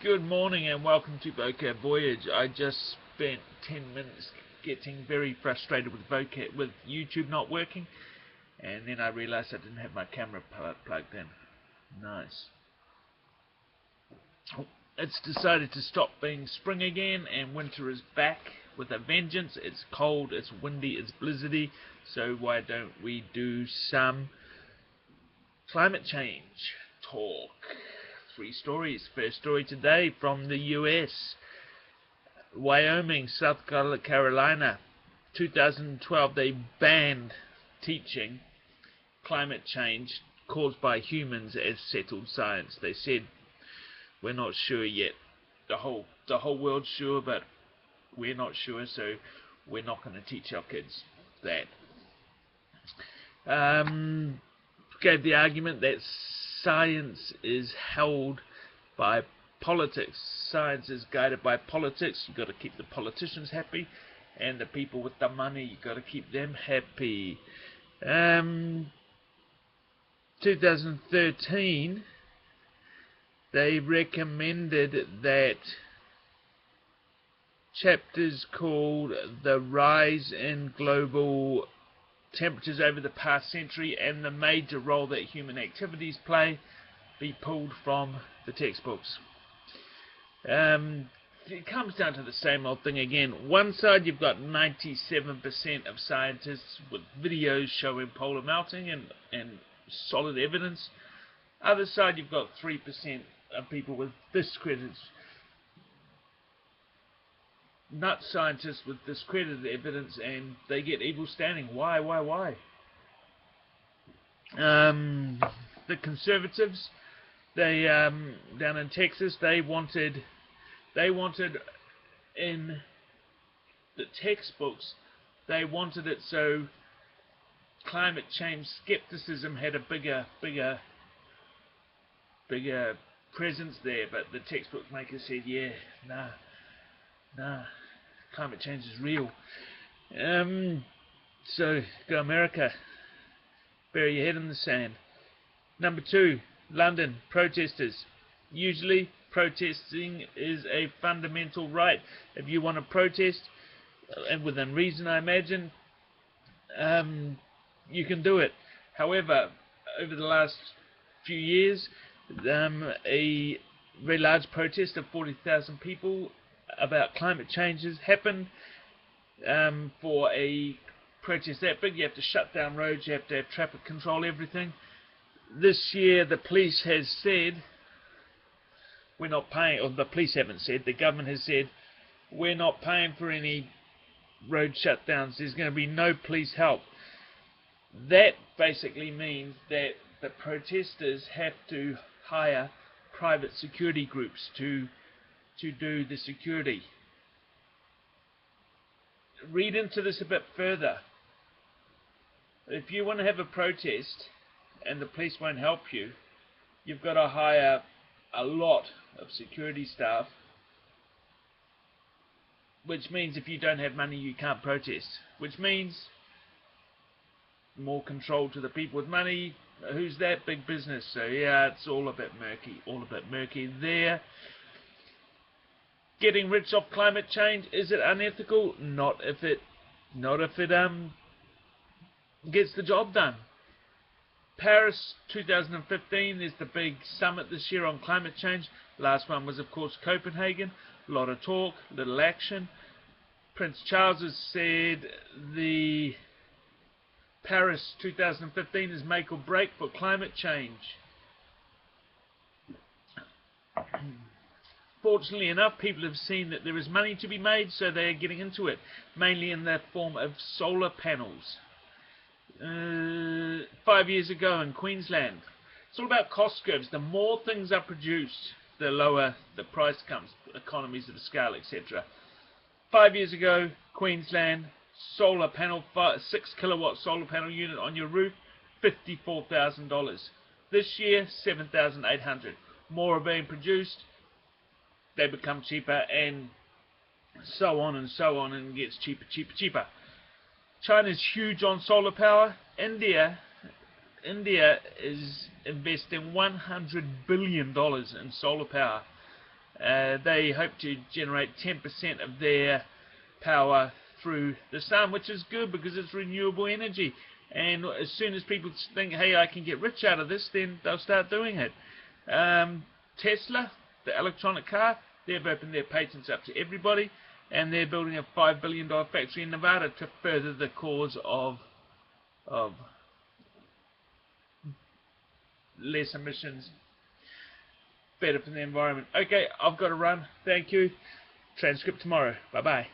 Good morning and welcome to Vocab Voyage. I just spent 10 minutes getting very frustrated with YouTube not working, and then I realized I didn't have my camera plugged in. Nice. It's decided to stop being spring again, and winter is back with a vengeance. It's cold, it's windy, it's blizzardy, so why don't we do some climate change talk? 3 stories. First story today from the US. Wyoming, South Carolina, 2012 they banned teaching climate change caused by humans as settled science. They said, we're not sure yet. The whole world's sure, but we're not sure, so we're not going to teach our kids that. Gave the argument that science is held by politics. Science is guided by politics. You've got to keep the politicians happy, and the people with the money, you've got to keep them happy. 2013, they recommended that chapters called The Rise in Global Temperatures Over the Past Century and the Major Role That Human Activities Play be pulled from the textbooks. It comes down to the same old thing again. One side you've got 97% of scientists with videos showing polar melting and solid evidence. Other side you've got 3% of people with discredited, nut scientists with discredited evidence, and they get evil standing. Why? The conservatives, they down in Texas, they wanted in the textbooks, they wanted it so climate change skepticism had a bigger presence there, but the textbook makers said, yeah, nah, climate change is real. So go America, bury your head in the sand. Number 2, London, protesters. Usually protesting is a fundamental right. If you want to protest, and within reason I imagine, you can do it. However, over the last few years, a very large protest of 40,000 people about climate change has happened. For a protest that big, you have to shut down roads, you have to have traffic control, everything. This year the police has said we're not paying, or the police haven't said, the government has said we're not paying for any road shutdowns. There's going to be no police help. That basically means that the protesters have to hire private security groups to do the security. Read into this a bit further. If you want to have a protest and the police won't help you, you've got to hire a lot of security staff, which means if you don't have money you can't protest, which means more control to the people with money. Who's that? Big business. So yeah, it's all a bit murky there. Getting rich off climate change, is it unethical? Not if it gets the job done. Paris 2015 is the big summit this year on climate change. Last one was of course Copenhagen. A lot of talk, little action. Prince Charles has said the Paris 2015 is make or break for climate change. Fortunately enough, people have seen that there is money to be made, so they are getting into it, mainly in the form of solar panels. 5 years ago in Queensland, it's all about cost curves. The more things are produced, the lower the price comes, economies of scale, etc. 5 years ago, Queensland, solar panel, 6 kilowatt solar panel unit on your roof, $54,000. This year, $7,800. More are being produced, they become cheaper, and so on, and it gets cheaper. China's huge on solar power. India is investing $100 billion in solar power. They hope to generate 10% of their power through the sun, which is good because it's renewable energy. And as soon as people think, hey, I can get rich out of this, then they'll start doing it. Tesla, the electronic car, they've opened their patents up to everybody, and they're building a $5 billion factory in Nevada to further the cause of less emissions, better for the environment. Okay, I've got to run. Thank you. Transcript tomorrow. Bye-bye.